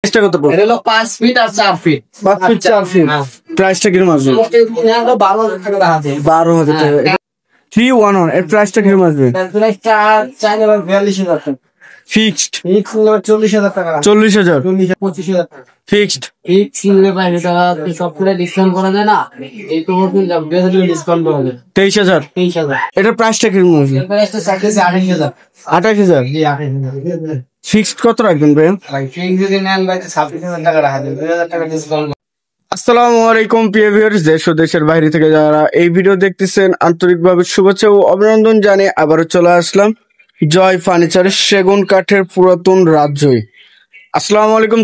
প্রাইসটা কত পড়বে? এটা হলো 5 ফিট আর 4 ফিট। 5 feet 4 feet. প্রাইসটা কিরকম আসবে? 12,000 টাকা আছে। 12,000 টাকা। 311 এর প্রাইসটা কিরকম আসবে? প্রাইসটা চাইলে 42,000 টাকা। ফিক্সড। ফিক্স হলো 40,000 টাকা। 40,000 25,000 টাকা। ফিক্সড। ফিক্স নিলে ভাই এটা সবগুলো ডিসকাউন্ট করা যায় না। এই তো ডিসকাউন্ট করা যায়। 23,000। 23,000। এটার প্রাইসটা কিরকম আসবে? এর প্রাইসটা চাইতেছে 28,000। 28,000 জি 28,000। ফিক্সড কত রাখবেন ভাই? ভাই ফিক্স যদি নেন ভাই 26,000 টাকা রাখা যাবে। 2,000 টাকা ডিসকাউন্ট। আসসালামু আলাইকুম প্রিয় ভিউয়ার্স, দেশ ও দেশের বাইরে থেকে যারা এই ভিডিও দেখতেছেন আন্তরিকভাবে শুভেচ্ছা ও অভিনন্দন জানিয়ে আবারও চলে আসলাম জয় ফার্নিচারের সেগুন কাঠের পুরাতন রাজ্যই। আসসালামু আলাইকুম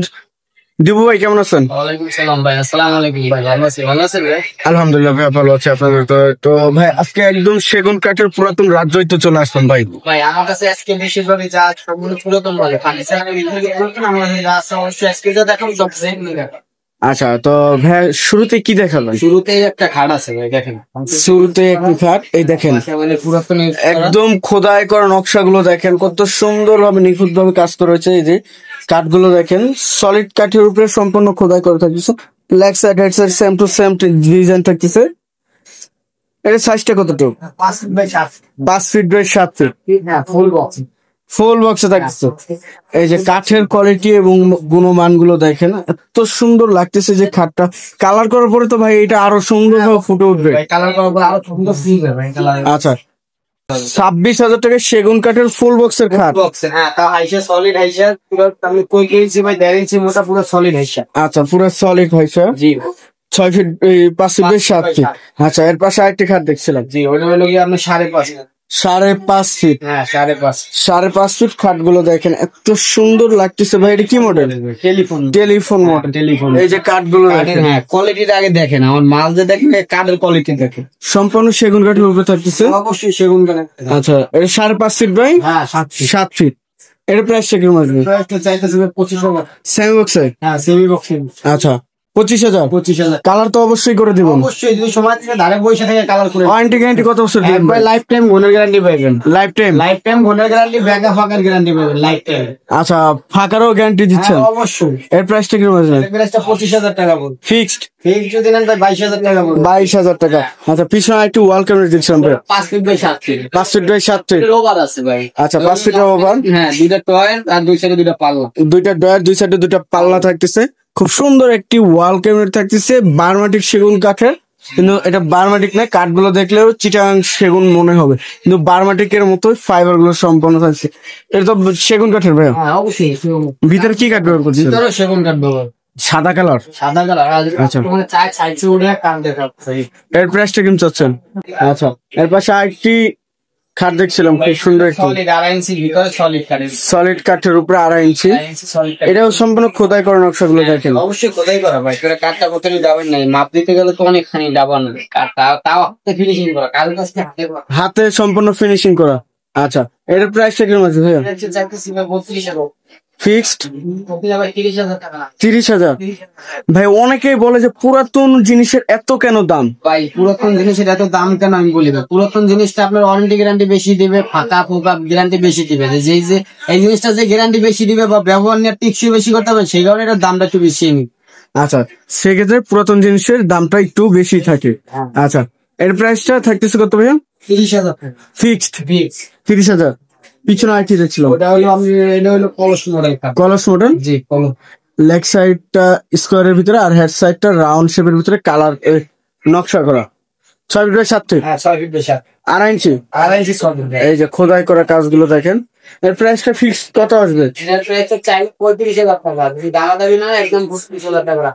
দিবু ভাই, কেমন আছেন? ওয়ালাইকুম সালাম ভাই। আসসালামু আলাইকুম ভাই। ভালো আছেন ভাই? আলহামদুলিল্লাহ ভাই, ভালো আছে। আপনাদের তো ভাই আজকে একদম সেগুন কাঠের পুরাতন রাজ্যই তো চলে আসলাম ভাই। ভাই আমার কাছে আজকে বেশিরভাগই যা সবগুলো পুরাতন বলে ফার্নিচার আমি আমার কাছে যা আছে অবশ্যই আজকে যা দেখাবো সব সেম দেখাবো। আচ্ছা, তো ভাই শুরুতে কি দেখাবেন? শুরুতেই একটা খাট আছে ভাই, দেখেন। শুরুতে একটি খাট, এই দেখেন মানে পুরাতন একদম খোদাই করা নকশাগুলো দেখেন, কত সুন্দর ভাবে নিখুঁত ভাবে কাজ করা হয়েছে। এই যে কাঠগুলো দেখেন, সলিড কাঠের উপরে সম্পূর্ণ খোদাই করা থাকতেছে। Leg side head side same to same design থাকতেছে। এর সাইজটা কতটুকু? 5 feet by 7 5 feet by 7 feet. হ্যাঁ, ফুল বক্স। ফুল বক্সে থাকতেছে। এই যে কাঠের কোয়ালিটি এবং গুণমান গুলো দেখেন, এত সুন্দর লাগতেছে যে খাটটা কালার করার পরে তো ভাই এটা আরো সুন্দর ভাবে ফুটে উঠবে। ভাই কালার করার পর আরো সুন্দর ফিল হবে ভাই কালার। আচ্ছা, 26,000 টাকা সেগুন কাঠের ফুল বক্সের খাট। বক্স হ্যাঁ, তা হাইসা সলিড হাইসা পুরো আমি কই গেছি ভাই, 1.5 ইঞ্চি মোটা পুরো সলিড হাইসা। আচ্ছা, পুরো সলিড হয়েছে। জি 6 ফিট 5 ফিট বাই 7 ফিট। আচ্ছা, এর পাশে আরেকটি খাট দেখছিলাম। জি ওটা হলো কি আপনি 5.5 5.5 ফিট। হ্যাঁ 5.5 5.5 ফিট খাট গুলো দেখেন, এত সুন্দর লাগতেছে ভাই। এটা কি মডেল? Telephone model. টেলিফোন। এই যে কাঠ গুলো হ্যাঁ কোয়ালিটিটা আগে দেখেন, আমার মাল যে দেখেন কাঠের কোয়ালিটি দেখেন। সম্পূর্ণ সেগুন কাঠের উপরে থাকতেছে। অবশ্যই সেগুন কাঠ। আচ্ছা, এটা 5.5 ফিট বাই হ্যাঁ 7 ফিট। 7 ফিট। এর প্রাইসটা কিরকম আসবে? প্রাইসটা চাইতেছে 25,000। সেমি বক্সে? হ্যাঁ সেমি বক্স। আচ্ছা, 25,000। 25,000 কালার তো অবশ্যই করে দিবেন। অবশ্যই, যদি সময় থেকে ধারে বসে থেকে কালার করে। ওয়ারেন্টি গ্যারান্টি কত বছর দিবেন? ভাই লাইফ টাইম ঘনের গ্যারান্টি পাবেন। Lifetime? লাইফ টাইম ঘনের গ্যারান্টি, ব্যাগা ফাঁকার গ্যারান্টি পাবেন লাইফ টাইম। আচ্ছা, ফাঁকারও গ্যারান্টি দিচ্ছেন? হ্যাঁ অবশ্যই। এর প্রাইসটা কিরকম আসবে? এর প্রাইসটা 25,000 টাকা বল। ফিক্সড? ফিক্স যদি নেন ভাই 22,000 টাকা বল। 22,000 টাকা। আচ্ছা, পিছনে একটু ওয়াল ক্যামেরা দিচ্ছেন ভাই। 5 feet by 7 feet. 5 feet by 7 feet. Over আছে ভাই। আচ্ছা, 5 ফিট ওভার। হ্যাঁ দুইটা টয়ার আর দুই সাইডে দুইটা পাল্লা। দুইটা ডয়ার, দুই সাইডে দুইটা পাল্লা থাকতেছে। খুব সুন্দর একটি ওয়াল ক্যাবিনেট থাকতেছে, বার্মাটিক সেগুন কাঠের। কিন্তু এটা বার্মাটিক না, কাঠগুলো দেখলেও চিটাং সেগুন মনে হবে, কিন্তু বার্মাটিকের মতোই ফাইবার গুলো সম্পন্ন থাকছে। এটা তো সেগুন কাঠের ভাই। হ্যাঁ অবশ্যই। ভিতরে কি কাঠ ব্যবহার করছে? ভিতরে সেগুন কাঠ ব্যবহার। সাদা কালার। সাদা কালার। আচ্ছা। মানে চাই সাইডে উঠে কান দেখাচ্ছে। এর প্রাইসটা কেমন চাচ্ছেন? আচ্ছা, এর পাশে আরেকটি খাট দেখছিলাম, খুব সুন্দর একটি সলিড 2.5 ইঞ্চি ভিতরে সলিড কাঠের। সলিড কাঠের উপরে 2.5 ইঞ্চি। 2.5 ইঞ্চি সলিড কাঠ। এটাও সম্পূর্ণ খোদাই করা নকশাগুলো দেখেন। অবশ্যই খোদাই করা ভাই, তোরা কাঠটা কোথায় যাবেন নাই, মাপ দিতে গেলে তো অনেকখানি ডাবান কাঠটা, তাও হাতে ফিনিশিং করা, কারোর কাছে হাতে করা। হাতে সম্পূর্ণ ফিনিশিং করা। আচ্ছা, এর প্রাইসটা কিরকম আছে ভাইয়া? চাইতেছি ভাই 32,000। ফিক্সড? ভাই 30,000 টাকা। 30,000? ভাই অনেকেই বলে যে পুরাতন জিনিসের এত কেন দাম? ভাই পুরাতন জিনিসের এত দাম কেন আমি বলি ভাই, পুরাতন জিনিসটা আপনার ওয়ারেন্টি গ্যারান্টি বেশি দিবে, ফাঁকা ফোকা গ্যারান্টি বেশি দিবে। যে এই জিনিসটা যে গ্যারান্টি বেশি দিবে বা ব্যবহার নিয়ে টিকসই বেশি করতে হবে, সেই কারণে এটার দামটা একটু বেশি নি। আচ্ছা, সেক্ষেত্রে পুরাতন জিনিসের দামটা একটু বেশি থাকে। আচ্ছা, এর প্রাইসটা থাকতেছে কত ভাইয়া? 30,000 টাকা। ফিক্সড? ফিক্স। 30,000। পিছনে আর কি দেখছিলাম? ওটা হলো এটা হলো কলস মডেল কাঠ। কলস মডেল? জি কলস। লেগ সাইডটা স্কোয়ারের ভিতরে আর হেড সাইডটা রাউন্ড শেপের ভিতরে কালার নকশা করা। 6 ফিট বাই 7 ফিট। হ্যাঁ 6 feet by 7। 2.5 inch. 2.5 inch solid. এই যে খোদাই করা কাজগুলো দেখেন। এর প্রাইসটা ফিক্স কত আসবে? এটার প্রাইসটা চাইলে 35,000 টাকা, যদি দামাদামি না একদম 32,000 টাকা।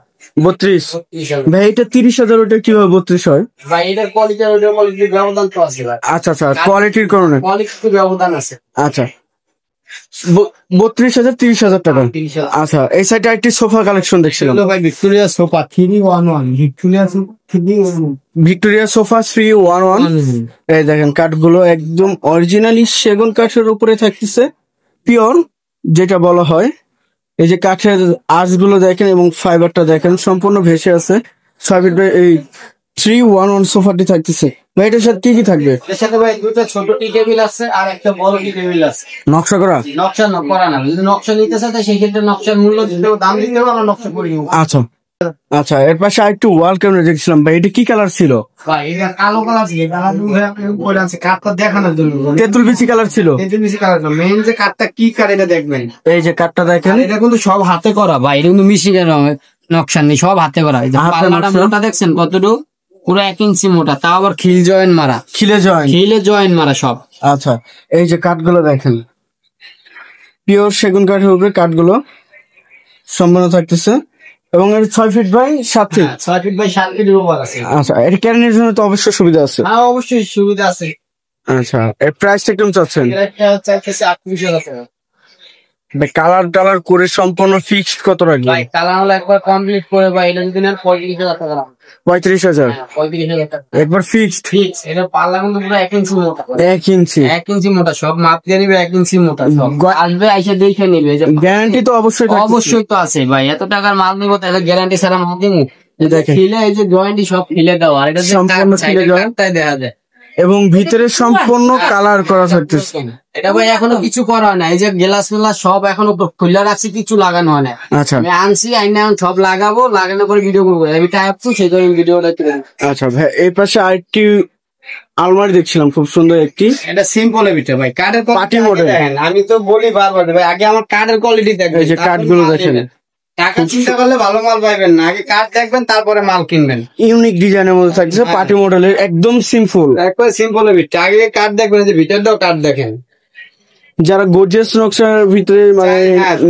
32? 32,000। ভাই এটা 30,000, ওটা কিভাবে 32 হয়? ভাই এটার কোয়ালিটি আর ওটার কোয়ালিটির ব্যবধান তো আছে ভাই। আচ্ছা আচ্ছা, কোয়ালিটির কারণে। কোয়ালিটির ব্যবধান আছে। আচ্ছা, 32,000 30,000 টাকা। 30,000। আচ্ছা, এই সাইডে একটি সোফা কালেকশন দেখছিলাম। ভাই Victoria sofa 311। Victoria sofa 311। Victoria sofa 311। এই দেখেন কাঠগুলো একদম অরিজিনালি সেগুন কাঠের উপরে থাকতেছে, পিওর যেটা বলা হয়। এই যে কাঠের আঁশগুলো দেখেন এবং ফাইবারটা দেখেন সম্পূর্ণ ভেসে আছে। 6 ফিট বাই 311 সোফাটি থাকতেছে ভাই, এটার সাথে কি কি থাকবে? এর সাথে ভাই দুটো ছোট টি টেবিল আছে আর একটা বড় টি টেবিল আছে। নকশা করা? নকশা করা না, যদি নকশা নিতে চাই সেই ক্ষেত্রে নকশার মূল্য দিতে হবে, দাম দিতে হবে, আমরা নকশা করে দিব। আচ্ছা আচ্ছা, এর পাশে আরেকটু ওয়াল ক্যাবিনেট দেখছিলাম ভাই, এটা কি কালার ছিল? ভাই এটা কালো কালার ছিল, কালার উপরে আছে কাঠটা দেখানোর জন্য। তেঁতুল বিচি কালার ছিল? তেঁতুল বিচি কালার না, মেইন যে কাঠটা কি কাঠ এটা দেখবেন। এই যে কাঠটা দেখেন, এটা কিন্তু সব হাতে করা ভাই, এটা কিন্তু মিশিয়ে নকশা নেই, সব হাতে করা। এই যে পাল্লাটা মোটা দেখছেন কতটুকু, পুরো 1 ইঞ্চি মোটা, তাও আবার খিল জয়েন্ট মারা। খিলে জয়েন্ট মারা সব। আচ্ছা, এই যে কাঠগুলো দেখেন, পিওর সেগুন কাঠের উপরে কাঠগুলো সম্পূর্ণ থাকতেছে এবং এর 6 feet by 7 feet. 6 feet by 7 feet উপর আছে। আচ্ছা, এটা ক্যারিনের জন্য তো অবশ্যই সুবিধা আছে? হ্যাঁ অবশ্যই সুবিধা আছে। আচ্ছা, এর প্রাইসটা কেমন চাচ্ছেন? এটা চাইতেছে 38,000 টাকা। কালার টালার করে সম্পূর্ণ ফিক্সড কত রাখবেন? ভাই কালার হলো একবার কমপ্লিট করে ভাই, এটা যদি নেন 35,000 টাকা। 35,000? 35,000 টাকা একবার ফিক্সড? ফিক্স। এটা পাল্লা কিন্তু পুরো 1 ইঞ্চি মোটা। 1 ইঞ্চি? 1 ইঞ্চি মোটা, সব মাপ দিয়ে নিবে 1 ইঞ্চি মোটা সব। আসবে আইসা দেখে নিবে। গ্যারান্টি তো অবশ্যই থাকতেছে? অবশ্যই তো আছে ভাই, এত টাকার মাল নিব তাহলে গ্যারান্টি ছাড়া মাল দিব? দেখেন খিলে এই যে জয়েন্টই সব খিলে দেওয়া, আর এটা যে সম্পূর্ণ খিলে জয়েন্ট কাঠটাই দেখা যায় এবং ভিতরে সম্পূর্ণ কালার করা থাকতেছে। এটা ভাই এখনো কিছু করা হয় না, এই যে গ্লাস মেলাস সব এখনো খুলে রাখছি, কিছু লাগানো হয় না। আচ্ছা, আমি আনছি আইনা সব লাগাবো, লাগানোর পরে ভিডিও করবো। আমি টাইপ তো সেই জন্য ভিডিওটা তুলে। আচ্ছা ভাই, এই পাশে আরেকটি আলমারি দেখছিলাম, খুব সুন্দর একটি। এটা সিম্পল এর ভিতরে ভাই, কাঠের পার্টি মডেল। আমি তো বলি বারবার ভাই, আগে আমার কাঠের কোয়ালিটি দেখবেন। এই যে কাঠগুলো দেখেন, টাকা চিন্তা করলে ভালো মাল পাইবেন না, আগে কাঠ দেখবেন তারপরে মাল কিনবেন। ইউনিক ডিজাইনের মধ্যে থাকছে, পার্টি মডেলের, একদম সিম্পল, একবারে সিম্পল এর ভিতরে। আগে কাঠ দেখবেন, যে ভিতরটাও কাঠ দেখেন। যারা গর্জিয়াস নকশার ভিতরে মানে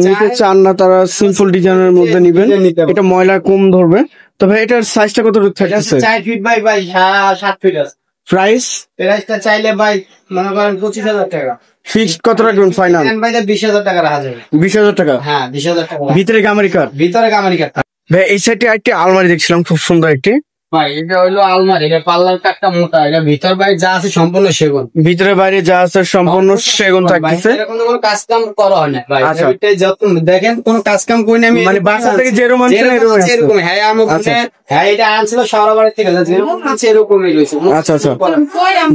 নিতে চান না, তারা সিম্পল ডিজাইনের মধ্যে নিবেন, এটা ময়লা কম ধরবে। তবে এটার সাইজটা কত থাকতেছে? 4 ফিট বাই 7 ফিট আছে। প্রাইসটা চাইলে ভাই মনে করেন 25,000 টাকা। ফিক্সড কত রাখবেন ফাইনাল? ভাই 20,000 টাকা রাখা যাবে। 20,000 টাকা? হ্যাঁ 20,000 টাকা। ভিতরে গামারি কাঠ? ভিতরে গামারি কাঠ। ভাই এই সাইডে একটি আলমারি দেখছিলাম, খুব সুন্দর একটি। ভাই এটা হইলো আলমারি, এটা পাল্লার কাঠটা মোটা, এটা ভিতর বাইরে যা আছে সম্পূর্ণ সেগুন। ভিতরে বাইরে যা আছে সম্পূর্ণ সেগুন থাকতেছে। এরকম কোনো কাজ কাম করা হয় না ভাই। আচ্ছা, যত দেখেন কোনো কাজ কাম করি না আমি, মানে বাসা থেকে যেরকম আনছেন এরকম। হ্যাঁ আমি হ্যাঁ এটা আনছিল শহরাবাড়ি থেকে, যেরকম আছে এরকমই রয়েছে। আচ্ছা আচ্ছা,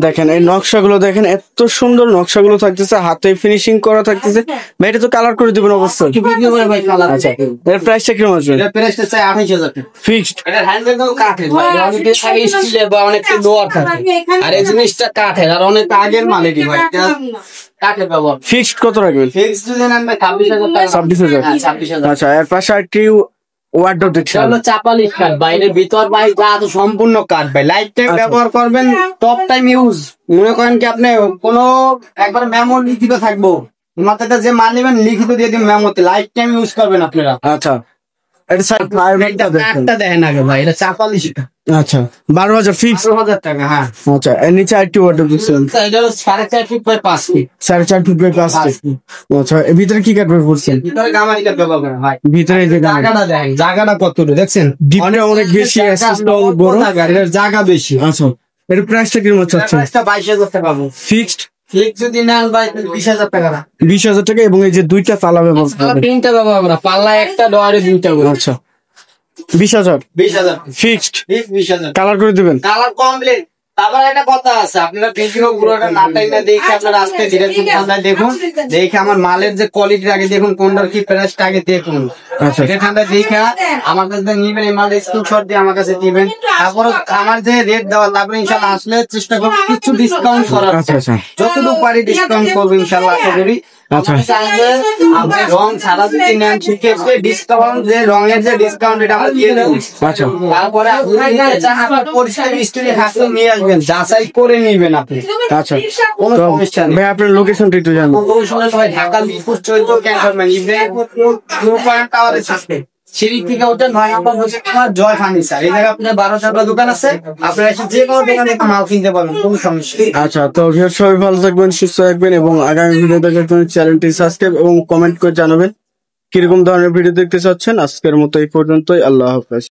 দেখেন এই নকশাগুলো দেখেন, এত সুন্দর নকশাগুলো থাকতেছে, হাতে ফিনিশিং করা থাকতেছে। ভাই এটা তো কালার করে দিবেন অবশ্যই? আচ্ছা, এর প্রাইসটা কিরকম আসবে? এর প্রাইসটা চাই 28,000 টাকা ফিক্সড। এটা হ্যান্ডেল তো কাঠের ভাই, অনেকটা স্টিলের বা অনেকটা লোহার থাকে, আর এই জিনিসটা কাঠের, আর অনেক আগের মালেরই ভাই, এটা কাঠের ব্যবহার। ফিক্সড কত রাখবেন? ফিক্সড যদি নেন ভাই 26,000 টাকা। 26,000? হ্যাঁ 26,000। আচ্ছা, এর পাশে একটি ওয়ার্ডরোব দেখছি, হলো চাপালি কাঠ, বাইরের ভিতর ভাই যা আছে সম্পূর্ণ কাঠ ভাই। লাইফ টাইম ব্যবহার করবেন, টপ টাইম ইউজ। মনে করেন কি আপনি কোনো একবার মেমো লিখিত থাকবো, মাথাটা যে মাল নেবেন লিখিত দিয়ে দিন মেমোতে, লাইফ টাইম ইউজ করবেন আপনারা। আচ্ছা, এটা কাঠটা দেখেন আগে ভাই, এটা চাপালি। আচ্ছা, 12,000 ফিক্স? 12,000 টাকা। হ্যাঁ আচ্ছা, এর নিচে আরেকটি ওয়ার্ডরোব দেখছিলাম, এটা হলো 4.5 feet by 5 feet. 4.5 feet by 5 feet. আচ্ছা, এর ভিতরে কি কাঠ ব্যবহার করছেন? ভিতরে গামারি কাঠ ব্যবহার করেন ভাই। ভিতরে এই যে জায়গাটা দেখেন, জায়গাটা কতটুকু দেখছেন, ডিপটা অনেক বেশি, অ্যাসেসটা অনেক বড়, এর জায়গা বেশি। আচ্ছা, এর প্রাইসটা কিরকম চাচ্ছেন? 22,000 টাকা পাবো ফিক্সড? ফিক্স যদি নেন ভাই 20,000 টাকা। 20,000 টাকা, এবং এই যে দুইটা তালা ব্যবহার করবেন? 3টা ব্যবহার করা, পাল্লা একটা, ডয়ারে 2টা করে। আচ্ছা, 20,000 20,000 ফিক্সড? 20,000 কালার করে দিবেন? Colour complete. তারপর একটা কথা আছে, আপনারা পেন্টিং পুরোটা নাটাই না দেখে আপনারা আজকে ধীরে ধীরে ঠান্ডায় দেখুন, দেখে আমার মালের যে কোয়ালিটি আগে দেখুন, কোনটার কি প্রাইসটা আগে দেখুন। আচ্ছা, এটা ঠান্ডায় দেখে আমার কাছে নিবেন, এই মালটা স্ক্রিনশট দিয়ে আমার কাছে দিবেন। তারপর আমার যে রেট দেওয়া, তারপরে ইনশাল্লাহ আসলে চেষ্টা করবো কিছু ডিসকাউন্ট করার। আচ্ছা আচ্ছা, যতটুকু পারি ডিসকাউন্ট করবো ইনশাল্লাহ, আশা করি। আচ্ছা, আপনি রং ছাড়া যদি নেন সেক্ষেত্রে ডিসকাউন্ট, যে রঙের যে ডিসকাউন্ট এটা আমরা দিয়ে দেবো। আচ্ছা, তারপরে পরিষ্কার মিস্ত্রি হাতে নিয়ে আসবেন, যাচাই করে নিবেন আপনি। আচ্ছা, কোনো সমস্যা নেই। ভাই আপনার লোকেশনটা একটু জানান। ভাই Dhaka Mirpur 14 cantonment Ibrahimpur new point টাওয়ারের সাথে সিঁড়ি থেকে উঠে 9 নম্বর হচ্ছে তোমার জয় ফার্নিচার। এই জায়গায় আপনার 12টা দোকান আছে, আপনারা এসে যে কোনো দোকান থেকে মাল কিনতে পারবেন, কোনো সমস্যা নেই। আচ্ছা, তো সবাই ভালো থাকবেন, সুস্থ থাকবেন, এবং আগামী ভিডিও দেখার জন্য চ্যানেলটি সাবস্ক্রাইব এবং কমেন্ট করে জানাবেন কিরকম ধরনের ভিডিও দেখতে চাচ্ছেন। আজকের মতো এই পর্যন্তই, আল্লাহ হাফেজ।